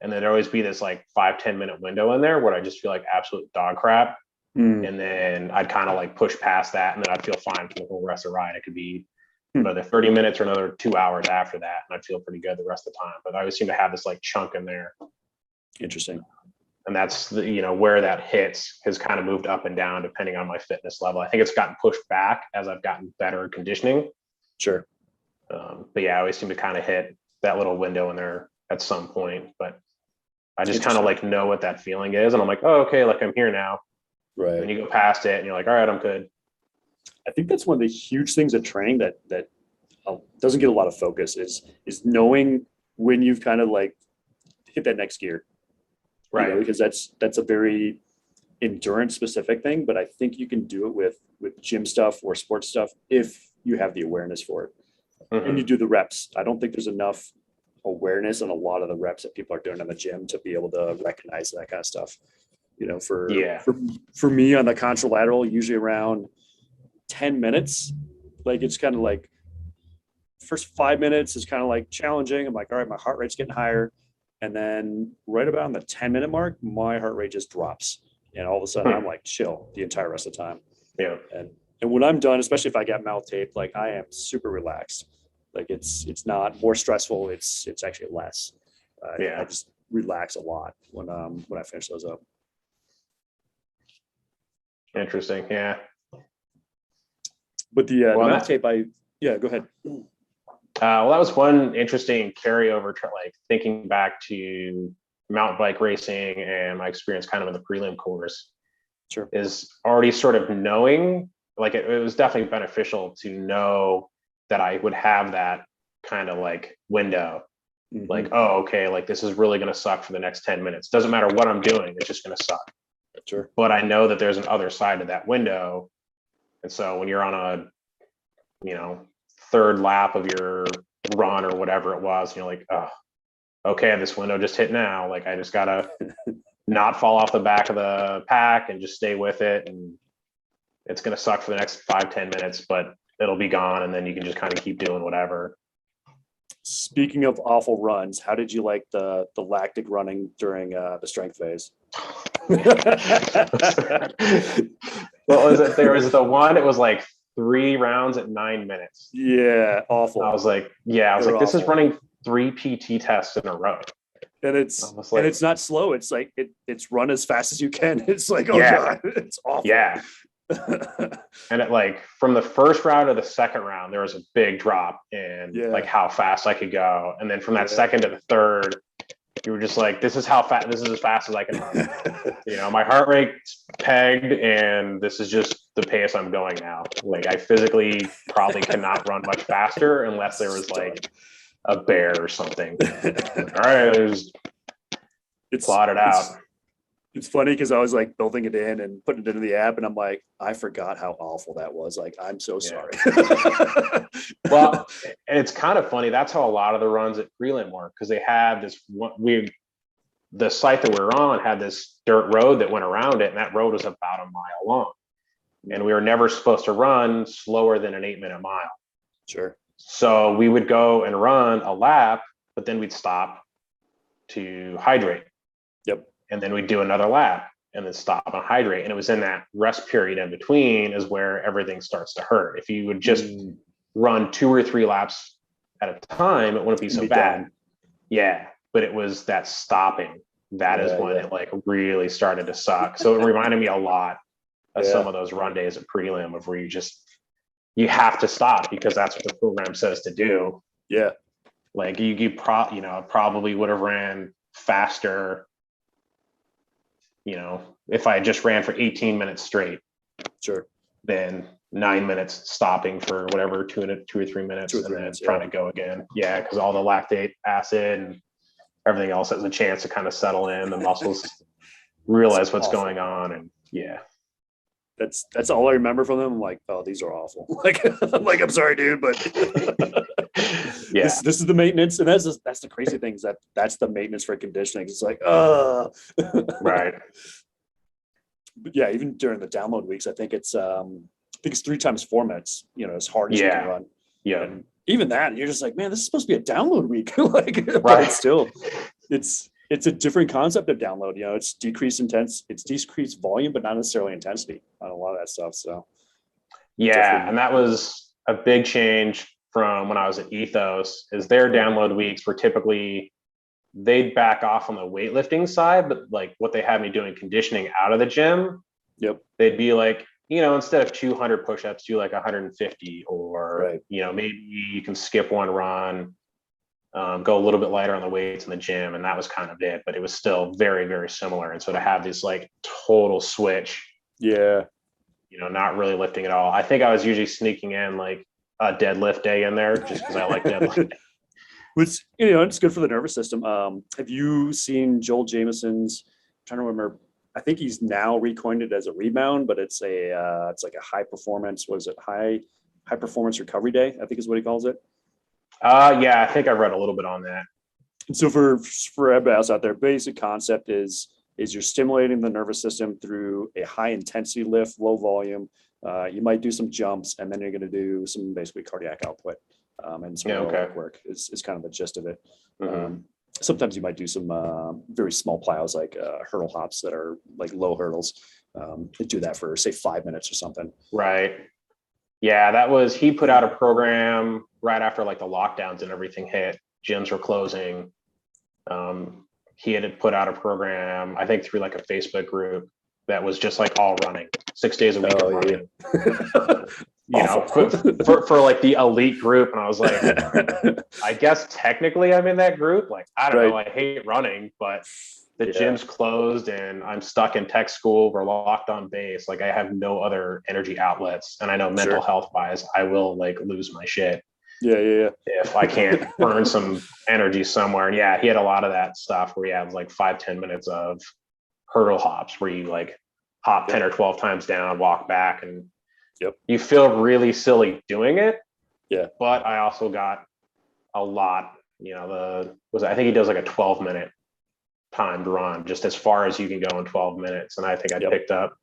And then there'd always be this like 5-10 minute window in there where I just feel like absolute dog crap. Mm, And then I'd kind of like push past that, and then I'd feel fine for the whole rest of the ride. It could be another 30 minutes or another 2 hours after that, and I'd feel pretty good the rest of the time. But I always seem to have this like chunk in there, interesting. and that's where that hits has kind of moved up and down depending on my fitness level. I think it's gotten pushed back as I've gotten better at conditioning. Sure. But yeah, I always seem to kind of hit that little window in there at some point. But I just kind of like know what that feeling is, and I'm like, oh, okay, like I'm here now. Right. And you go past it and you're like, all right, I'm good. I think that's one of the huge things at training that doesn't get a lot of focus is knowing when you've kind of like hit that next gear. Right. Because that's a very endurance specific thing, but I think you can do it with gym stuff or sports stuff if you have the awareness for it. Mm-hmm. And you do the reps. I don't think there's enough awareness on a lot of the reps that people are doing in the gym to be able to recognize that kind of stuff. For me on the contralateral, usually around 10 minutes, like it's kind of like first 5 minutes is kind of like challenging. I'm like, all right, my heart rate's getting higher. And then right about on the 10-minute mark, my heart rate just drops. And all of a sudden I'm like chill the entire rest of the time. Yeah. And when I'm done, especially if I got mouth tape, like I am super relaxed. Like it's not more stressful. It's actually less. I just relax a lot when I finish those up. Interesting. Yeah. But the mouth tape, go ahead. Well, that was one interesting carryover, like thinking back to mountain bike racing and my experience kind of in the prelim course. Sure. Is already sort of knowing, like it was definitely beneficial to know that I would have that kind of like window. Mm-hmm. Like, oh, okay, like this is really going to suck for the next 10 minutes. Doesn't matter what I'm doing, it's just going to suck. Sure. But I know that there's an other side to that window. And so when you're on a, third lap of your run or whatever it was, and you're like, oh, okay, this window just hit now. Like I just got to not fall off the back of the pack and just stay with it. And it's going to suck for the next 5-10 minutes, but it'll be gone. And then you can just kind of keep doing whatever. Speaking of awful runs, how did you like the lactic running during the strength phase? What was it? There was the one, it was like 3 rounds at 9 minutes. Yeah, awful. I was like, this is running 3 PT tests in a row. And it's not slow. It's like it's run as fast as you can. It's like, oh God, it's awful. Yeah. And it like from the first round to the second round, there was a big drop in like how fast I could go. And then from that second to the third, you were just like, this is as fast as I can run. My heart rate's pegged and this is just the pace I'm going now. Like I physically probably cannot run much faster unless there was like a bear or something. All right, it's plotted out. It's funny because I was like building it in and putting it into the app, and I'm like, I forgot how awful that was. Like, I'm so sorry. Well, and it's kind of funny. That's how a lot of the runs at prelim work, because they had this the site that we were on had this dirt road that went around it, and that road was about a mile long. And we were never supposed to run slower than an 8-minute mile. Sure. So we would go and run a lap, but then we'd stop to hydrate. Yep. And then we'd do another lap and then stop and hydrate. And it was in that rest period in between is where everything starts to hurt. If you would just run 2 or 3 laps at a time, it wouldn't be so bad. Done. Yeah. But it was that stopping. That is when it like really started to suck. So it reminded me a lot of some of those run days at prelim of where you have to stop because that's what the program says to do. Yeah. Like you probably would have ran faster, if I just ran for 18 minutes straight. Sure. Then 9 minutes stopping for whatever, 2 or 3 minutes, and then trying to go again. Yeah, because all the lactate acid and everything else has a chance to kind of settle in. The muscles realize what's awful. going on, and yeah. That's all I remember from them. I'm like, oh, these are awful. Like, I'm sorry, dude, but Yeah. this is the maintenance, and that's the crazy thing is that's the maintenance for conditioning. It's like, Right. But yeah, even during the download weeks, I think it's 3 times 4 minutes. As hard as you can Yeah. run. Yeah. And even that, you're just like, man, this is supposed to be a download week. Like, but Right. it's still, it's a different concept of download. It's decreased volume, but not necessarily intensity on a lot of that stuff. So Yeah, definitely. and that was a big change from when I was at Ethos, is their download weeks were typically, they'd back off on the weightlifting side, but like what they had me doing conditioning out of the gym, Yep. they'd be like, instead of 200 push-ups, do like 150, or, Right. maybe you can skip one run, go a little bit lighter on the weights in the gym. And that was kind of it, but it was still very, very similar. And so to have this like total switch, Yeah. not really lifting at all. I think I was usually sneaking in like a deadlift day in there just because I like deadlift. Which, it's good for the nervous system. Have you seen Joel Jameson's, I'm trying to remember, I think he's now recoined it as a rebound, but it's like a high performance, high performance recovery day, I think is what he calls it. Yeah, I think I read a little bit on that. And so for everybody else out there, basic concept is you're stimulating the nervous system through a high intensity lift, low volume. You might do some jumps, and then you're going to do some basically cardiac output, and some aerobic work is kind of the gist of it. Mm-hmm. Sometimes you might do some very small plows like hurdle hops that are like low hurdles. Do that for say 5 minutes or something. Right. Yeah, he put out a program right after like the lockdowns and everything hit. Gyms were closing. He had put out a program, I think through like a Facebook group, that was just like all running, 6 days a week of running. For like the elite group. And I was like, I guess technically I'm in that group. Like, I don't know, I hate running, but the gym's closed and I'm stuck in tech school. We're locked on base. Like, I have no other energy outlets. And I know mental health wise, I will like lose my shit. Yeah. If I can't burn some energy somewhere. And yeah, he had a lot of that stuff where he had like 5-10 minutes of hurdle hops where you like hop 10 or 12 times down, walk back, and you feel really silly doing it. Yeah. But I also got a lot, I think he does like a 12-minute timed run, just as far as you can go in 12 minutes. And I think I picked up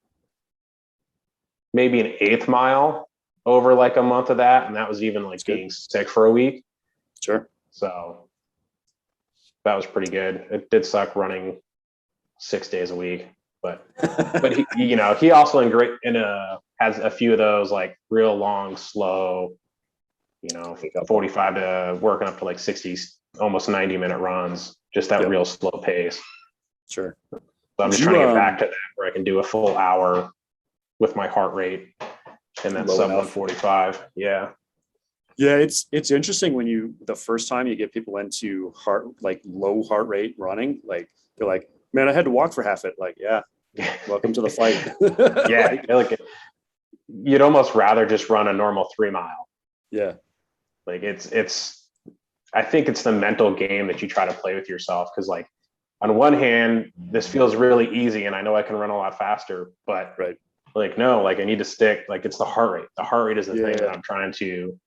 maybe an 1/8 mile over like a month of that. And that was even like being sick for a week. Sure. So that was pretty good. It did suck running 6 days a week, but he also has a few of those like real long, slow, 45 to working up to like 60, almost 90-minute runs, just that real slow pace. Sure. So I'm just trying to get back to that where I can do a full hour with my heart rate and then sub 145. Yeah. Yeah, it's interesting when the first time you get people into low heart rate running, like they're like, man, I had to walk for half it. Like, yeah, welcome to the fight. Yeah, like you'd almost rather just run a normal 3 mile. Yeah. Like I think it's the mental game that you try to play with yourself. Cause like on one hand, this feels really easy and I know I can run a lot faster, but like, no, like I need to stick, like it's the heart rate. The heart rate is the thing that I'm trying to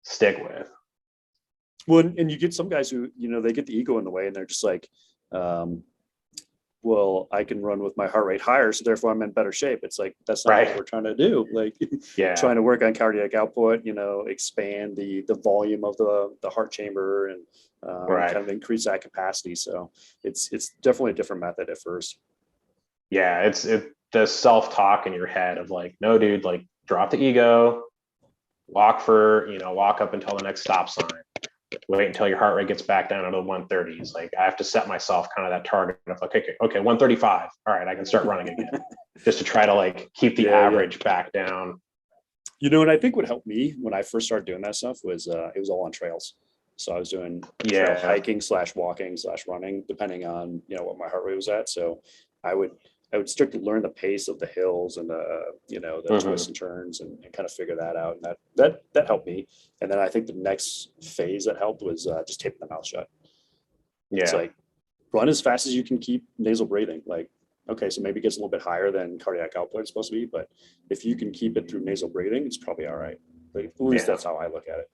stick with. Well, and you get some guys who, they get the ego in the way and they're just like, well, I can run with my heart rate higher, so therefore I'm in better shape. It's like, that's not what we're trying to do. Like, trying to work on cardiac output, expand the volume of the heart chamber and kind of increase that capacity. So it's definitely a different method at first. Yeah, it's the self-talk in your head of like, no, dude, like drop the ego, walk up until the next stop sign. Wait until your heart rate gets back down to the 130s. Like I have to set myself kind of that target of like, okay, 135. All right, I can start running again, just to try to like keep the average back down. And I think what helped me when I first started doing that stuff was it was all on trails. So I was doing trail hiking / walking / running, depending on what my heart rate was at. So I would start to learn the pace of the hills and the twists and turns and kind of figure that out. And that helped me. And then I think the next phase that helped was just taping the mouth shut. It's Yeah. like run as fast as you can keep nasal breathing. Like, okay, so maybe it gets a little bit higher than cardiac output is supposed to be, but if you can keep it through nasal breathing, it's probably all right. Like, at least Yeah. that's how I look at it.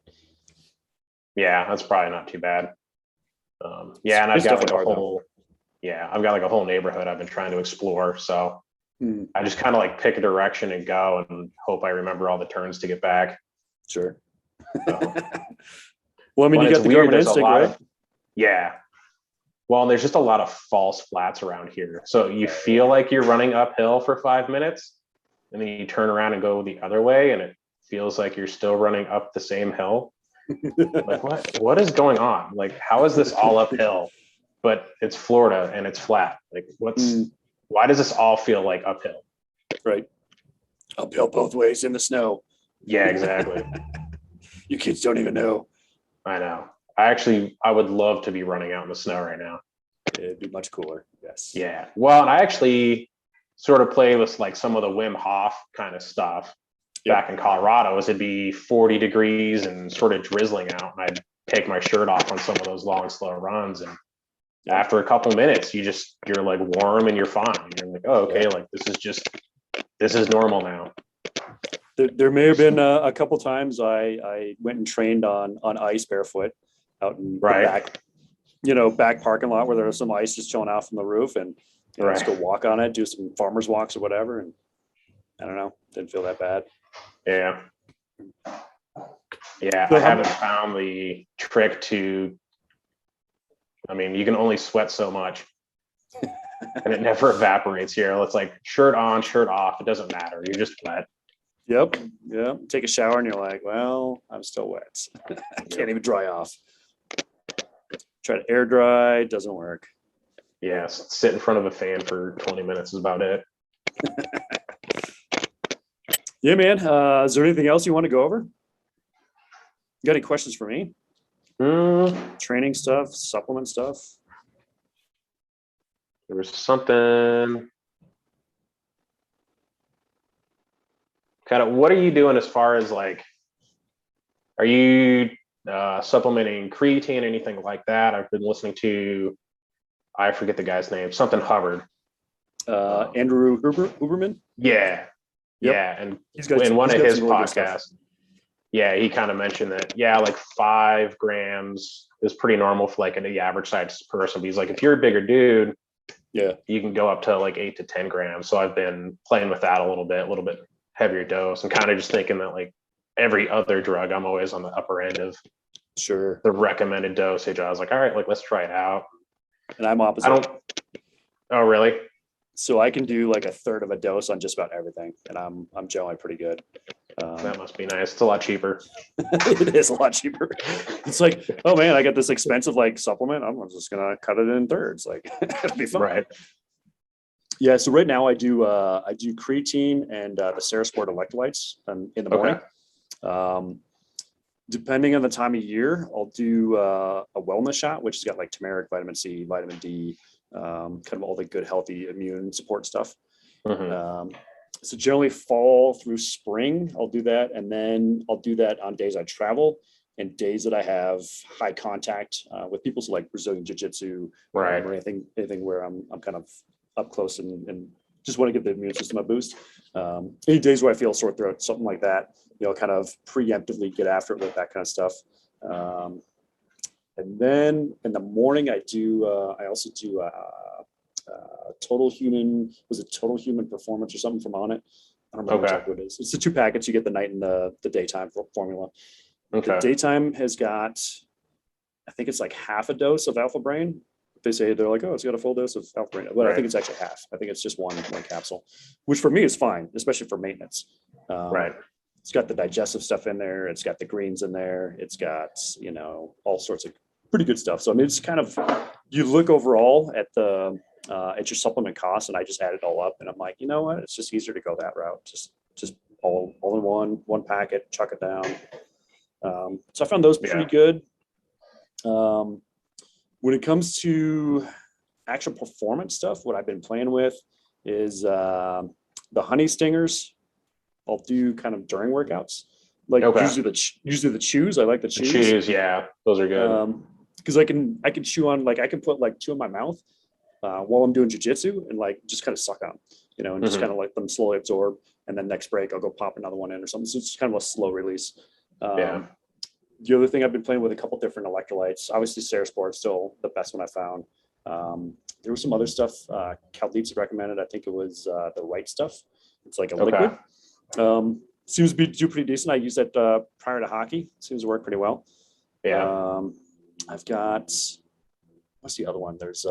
Yeah, that's probably not too bad. Yeah, and It's I've got like definitely a hard, though. whole, yeah, I've got like a whole neighborhood I've been trying to explore. So Hmm, I just kind of like pick a direction and go and hope I remember all the turns to get back. sure. So, Well, I mean, but you it's got the weird. Garmin There's a Instinct, lot right? of, yeah. Well, and there's just a lot of false flats around here. So you feel like you're running uphill for 5 minutes, and then you turn around and go the other way, and it feels like you're still running up the same hill. Like what is going on? Like, how is this all uphill? But it's Florida and it's flat. Like, why does this all feel like uphill? Right. Uphill both ways in the snow. Yeah, exactly. You kids don't even know. I know. I would love to be running out in the snow right now. It'd be much cooler. Yes. Yeah. Well, and I actually sort of play with like some of the Wim Hof kind of stuff back in Colorado. As it'd be 40 degrees and sort of drizzling out, and I'd take my shirt off on some of those long, slow runs. And after a couple minutes, you're like warm and you're fine. You're like, oh, okay, like this is normal now. There may have been a couple times I went and trained on ice barefoot out in the back parking lot where there was some ice just chilling out from the roof, and just go walk on it, do some farmers walks or whatever, and I don't know, didn't feel that bad. Yeah. Yeah, So I haven't found the trick to, I mean, you can only sweat so much and it never evaporates here. It's like shirt on, shirt off. It doesn't matter. You're just wet. Yep. Yeah. Take a shower and you're like, well, I'm still wet. I can't even dry off. Try to air dry, doesn't work. Yeah, sit in front of a fan for 20 minutes is about it. Yeah, man. Is there anything else you want to go over? You got any questions for me? Training stuff, supplement stuff? There was something. Kind of, what are you doing as far as like, are you supplementing creatine, anything like that? I've been listening to, I forget the guy's name, something Hubbard. Andrew Huberman? Yeah. Yep. Yeah. And in one of his really podcasts, yeah, he kind of mentioned that, yeah, like 5 grams is pretty normal for like the average size person. But he's like, if you're a bigger dude, yeah, you can go up to like 8 to 10 grams. So I've been playing with that a little bit heavier dose, and kind of just thinking that like every other drug, I'm always on the upper end of sure the recommended dosage. I was like, all right, like let's try it out. And I'm opposite. Oh, really? So I can do like a third of a dose on just about everything, and I'm generally pretty good. That must be nice. It's a lot cheaper. It is a lot cheaper. It's like, oh man, I got this expensive like supplement. I'm just gonna cut it in thirds. Like it'll be fun. Right. Yeah. So right now I do creatine and the Serasport electrolytes in the morning. Depending on the time of year, I'll do a wellness shot, which has got like turmeric, vitamin C, vitamin D, kind of all the good healthy immune support stuff. So generally fall through spring, I'll do that. And then I'll do that on days I travel and days that I have high contact with people. So like Brazilian Jiu-Jitsu, Right. or anything where I'm kind of up close and just want to give the immune system a boost. Any days where I feel sore throat, something like that, kind of preemptively get after it with that kind of stuff. And then in the morning I also do total human performance or something from On It. I don't remember exactly what it is. It's the 2 packets. You get the night and the daytime formula. Okay. The daytime has got, I think it's like half a dose of Alpha Brain. They say they're like, oh, it's got a full dose of Alpha Brain, but I think it's actually half. I think it's just one capsule, which for me is fine, especially for maintenance. Right. It's got the digestive stuff in there. It's got the greens in there. It's got, all sorts of pretty good stuff. So I mean, it's kind of, you look overall at your supplement costs, and I just add it all up, and I'm like, you know what? It's just easier to go that route. Just all in one packet, chuck it down. So I found those pretty good. When it comes to actual performance stuff, what I've been playing with is the honey stingers. I'll do kind of during workouts, like usually the chews. I like the chews. Yeah, those are good. because I can chew on, like I can put like 2 in my mouth while I'm doing jujitsu and like just kind of suck on, and just kind of let them slowly absorb. And then next break, I'll go pop another one in or something. So it's kind of a slow release. Yeah. The other thing, I've been playing with a couple different electrolytes. Obviously, Sport still the best one I found. There was some other stuff Cal Deeps recommended. I think it was the right stuff. It's like a liquid. Seems to do pretty decent. I used that prior to hockey. Seems to work pretty well. Yeah. I've got, what's the other one? There's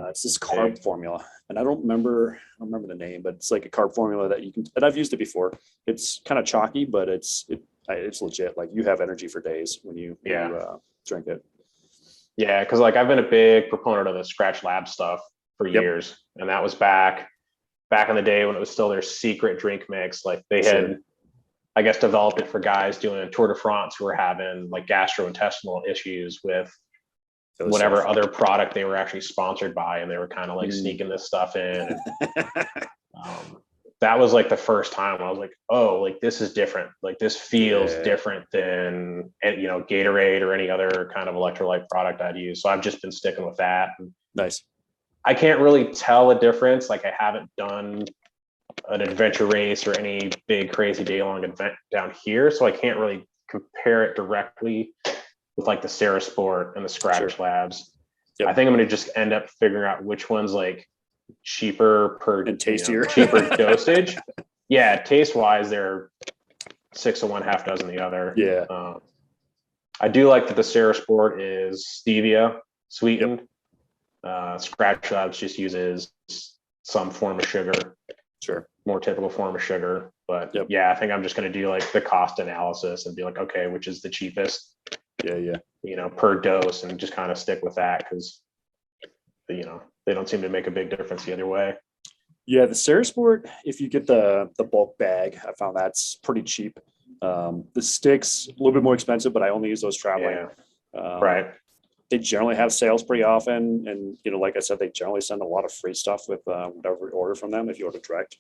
it's this carb formula, and I don't remember the name, but it's like a carb formula that you can. And I've used it before. It's kind of chalky, but it's legit. Like you have energy for days when you drink it. Yeah, because like I've been a big proponent of the Scratch Lab stuff for years, and that was back in the day when it was still their secret drink mix. Like they had, I guess, developed it for guys doing a Tour de France who were having like gastrointestinal issues with whatever other product they were actually sponsored by, and they were kind of like sneaking this stuff in. And, that was like the first time I was like, oh, like this is different. Like this feels different than, Gatorade or any other kind of electrolyte product I'd use. So I've just been sticking with that. Nice. I can't really tell a difference. Like I haven't done an adventure race or any big crazy day long event down here. So I can't really compare it directly with like the Sport and the Scratch Labs. Yep. I think I'm going to just end up figuring out which one's like cheaper per and tastier, cheaper dosage. Yeah, taste wise, they're 6 of one, half dozen the other. Yeah. I do like that the Sport is stevia sweetened. Scratch Labs just uses some form of sugar. Sure. More typical form of sugar. But yeah, I think I'm just going to do like the cost analysis and be like, okay, which is the cheapest? Yeah. Per dose, and just kind of stick with that because they don't seem to make a big difference the other way. Yeah, the Sport, if you get the bulk bag, I found that's pretty cheap. The sticks a little bit more expensive, but I only use those traveling. Right. They generally have sales pretty often, and like I said, they generally send a lot of free stuff with whatever you order from them if you order direct.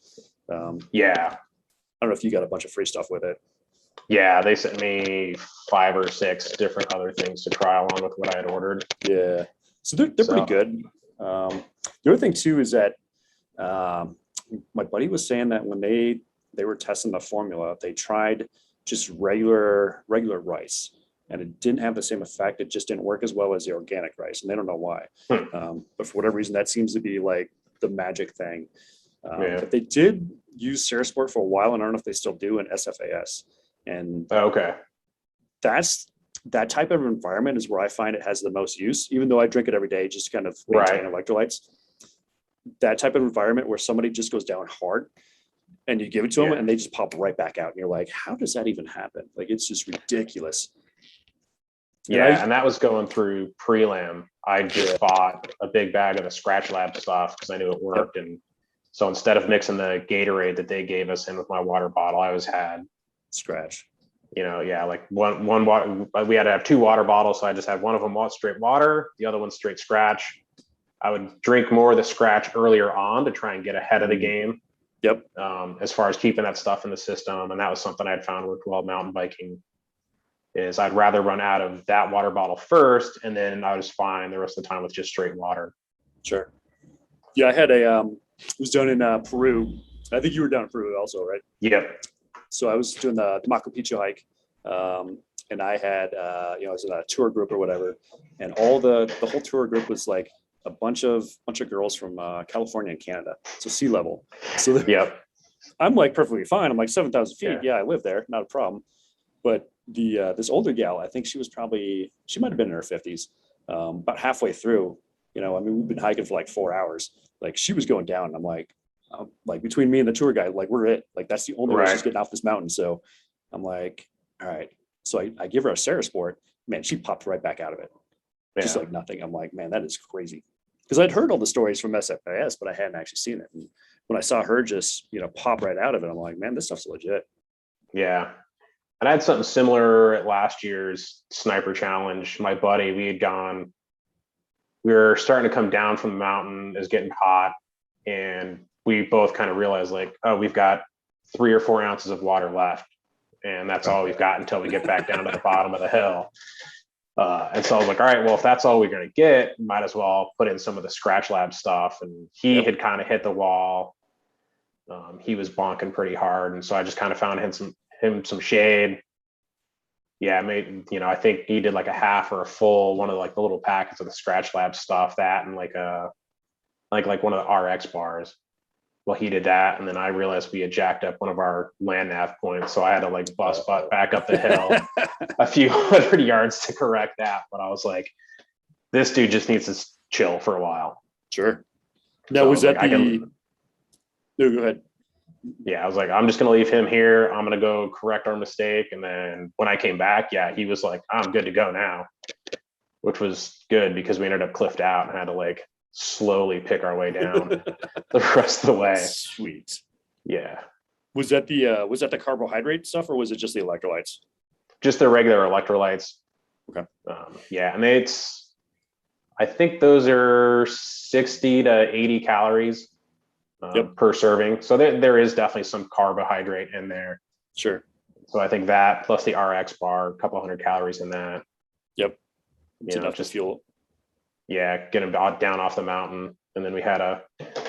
I don't know if you got a bunch of free stuff with it. Yeah, they sent me 5 or 6 different other things to try along with what I had ordered. Yeah, so they're pretty good. The other thing too is that my buddy was saying that when they were testing the formula, they tried just regular rice, and it didn't have the same effect. It just didn't work as well as the organic rice, and they don't know why. But for whatever reason, that seems to be like the magic thing. But they did use Sport for a while, and I don't know if they still do in SFAS. And that's that type of environment is where I find it has the most use, even though I drink it every day, just to kind of maintain electrolytes. That type of environment where somebody just goes down hard and you give it to them and they just pop right back out. And you're like, how does that even happen? Like, it's just ridiculous. And that was going through prelim. I just bought a big bag of the Scratch Lab stuff because I knew it worked. And so instead of mixing the Gatorade that they gave us in with my water bottle, I always had Scratch. Like one water. We had to have 2 water bottles, so I just had one of them straight water, the other one straight Scratch. I would drink more of the Scratch earlier on to try and get ahead of the game. As far as keeping that stuff in the system, and that was something I'd found worked well mountain biking. Is I'd rather run out of that water bottle first, and then I was fine the rest of the time with just straight water. Sure. Yeah, I had was down in Peru. I think you were down in Peru also, right? Yep. So I was doing the Machu Picchu hike, and I had, I was in a tour group or whatever, and all the whole tour group was like a bunch of girls from California and Canada, so sea level. So I'm like perfectly fine. I'm like 7,000 feet. Yeah, I live there, not a problem. But this older gal, I think she might have been in her 50s, about halfway through. We've been hiking for like 4 hours. Like she was going down, and I'm like between me and the tour guide, like we're it. Like that's the only way she's getting off this mountain. So I'm like, all right. So I give her a Sport. Man, she popped right back out of it, just like nothing. I'm like, man, that is crazy. Because I'd heard all the stories from SFAS, but I hadn't actually seen it. And when I saw her just pop right out of it, I'm like, man, this stuff's legit. Yeah. And I had something similar at last year's sniper challenge. My buddy, we were starting to come down from the mountain. It was getting hot, and we both kind of realized like, oh, we've got 3 or 4 ounces of water left, and that's all we've got until we get back down to the bottom of the hill. And so I was like, all right, well, if that's all we're going to get, might as well put in some of the Scratch Lab stuff. And he had kind of hit the wall. He was bonking pretty hard. And so I just kind of found him some shade. Yeah, I think he did like a half or a full one of like the little packets of the Scratch Lab stuff, that and like one of the RX bars. Well, he did that, and then I realized we had jacked up one of our land nav points, so I had to like bust butt back up the hill a few hundred yards to correct that. But I was like, this dude just needs to chill for a while. Sure. Now, So was that like, no, go ahead. Yeah, I was like, I'm just gonna leave him here. I'm gonna go correct our mistake, and then when I came back, yeah, he was like, I'm good to go now, which was good because we ended up cliffed out and had to like slowly pick our way down the rest of the way. Sweet. Yeah. Was that the carbohydrate stuff, or was it just the electrolytes? Just the regular electrolytes. Okay. Yeah, and I think those are 60 to 80 calories per serving. So there is definitely some carbohydrate in there. Sure. So I think that plus the RX bar, a couple hundred calories in that. Yep. It's enough to fuel. Yeah, get them down off the mountain. And then we had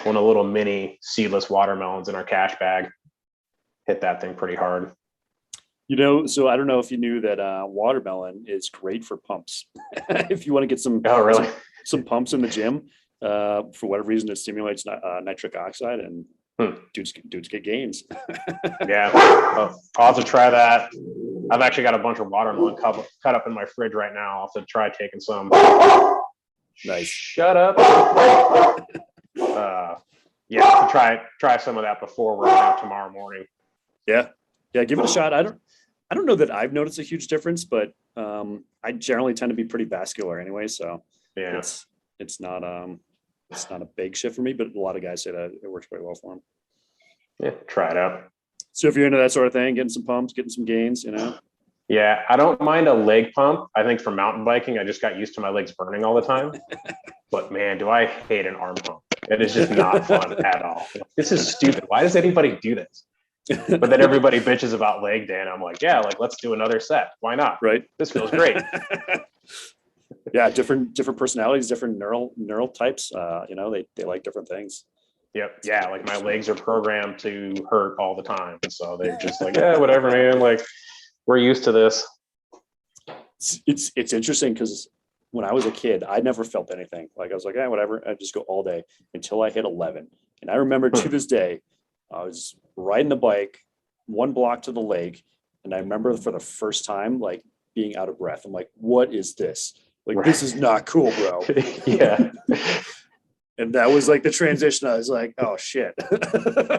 one of the little mini seedless watermelons in our cash bag. Hit that thing pretty hard. So I don't know if you knew that watermelon is great for pumps. If you want to get some some pumps in the gym, for whatever reason, it stimulates nitric oxide, and dudes get gains. Yeah, I'll have to try that. I've actually got a bunch of watermelon cut up in my fridge right now. I'll have to try taking some. Nice. Shut up. Yeah, to try some of that before we're out tomorrow morning. Yeah, give it a shot. I don't know that I've noticed a huge difference, but I generally tend to be pretty vascular anyway, so yeah, it's not a big shift for me, but a lot of guys say that it works pretty well for them. Yeah, try it out. So if you're into that sort of thing, getting some pumps, getting some gains, Yeah, I don't mind a leg pump. I think for mountain biking, I just got used to my legs burning all the time. But man, do I hate an arm pump. It is just not fun at all. This is stupid. Why does anybody do this? But then everybody bitches about leg day, and I'm like, yeah, like let's do another set. Why not? Right. This feels great. Yeah, different personalities, different neural types. They like different things. Yep. Yeah, like my legs are programmed to hurt all the time. So they're just like, yeah, whatever, man. Like we're used to this. It's interesting because when I was a kid, I never felt anything. Like I was like, whatever. I just go all day until I hit 11. And I remember to this day, I was riding the bike 1 block to the lake. And I remember for the first time, like being out of breath. I'm like, what is this? Like, right. This is not cool, bro. Yeah. And that was like the transition. I was like, oh shit.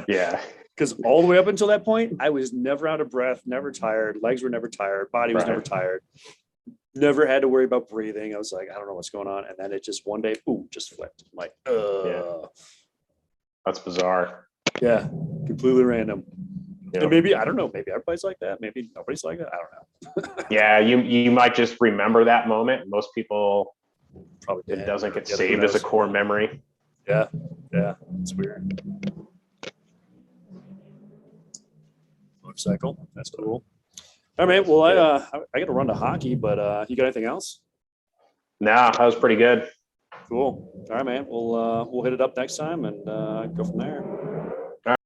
Yeah. Because all the way up until that point, I was never out of breath, never tired. Legs were never tired. Body was never tired. Never had to worry about breathing. I was like, I don't know what's going on. And then it just one day, just flipped. I'm like, yeah. That's bizarre. Yeah. Completely random. Yep. And maybe, I don't know, maybe everybody's like that. Maybe nobody's like that. I don't know. Yeah. You might just remember that moment. Most people probably it doesn't get saved as a core memory. Yeah. Yeah. It's weird. Motorcycle. That's cool. All right, man. Well, I got to run to hockey, but you got anything else? Nah, that was pretty good. Cool. All right, man. We'll hit it up next time and go from there.